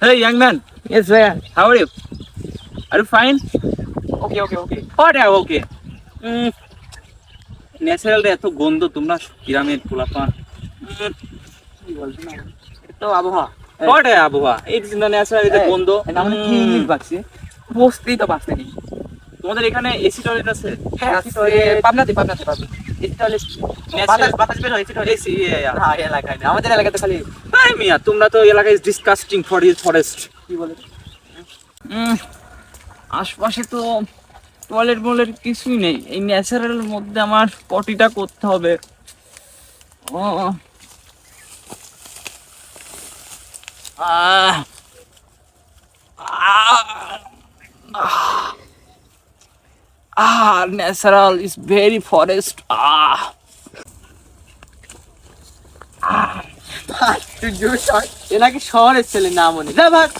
Hey, young man. Yes, sir. How are you? Are you fine? Okay. What are okay? Natural এত গন্ধ তোমরা গ্রামের পোলাপান। কি বলছো না? এটা তো আবহাওয়া। What are আবহাওয়া? It's the natural এটা গন্ধ। আমাদের কি ইংলিশ বাকছে? বসতেই তো বাঁচতে নেই। তোমাদের এখানে এসি টয়লেট আছে? হ্যাঁ, পাবনাতে। এসি টয়লেট বাতাস বের হয়, এসি টয়লেট। এসি না, এই এলাকায় না। আমাদের এলাকাতে খালি তাই মিয়া তোমরা তো এলাকায় ডিসকাস্টিং ফরেস্ট। কি বলে? আশপাশে তো টয়লেট বলের কিছুই নেই। এই ন্যাচারাল মধ্যে আমার পটিটা করতে হবে। ও আহ ন্যাচারাল ইজ ভেরি ফরেস্ট। তুই জোর শট। এ নাকি শহরের ছেলে, না মনে। যা ভাগ।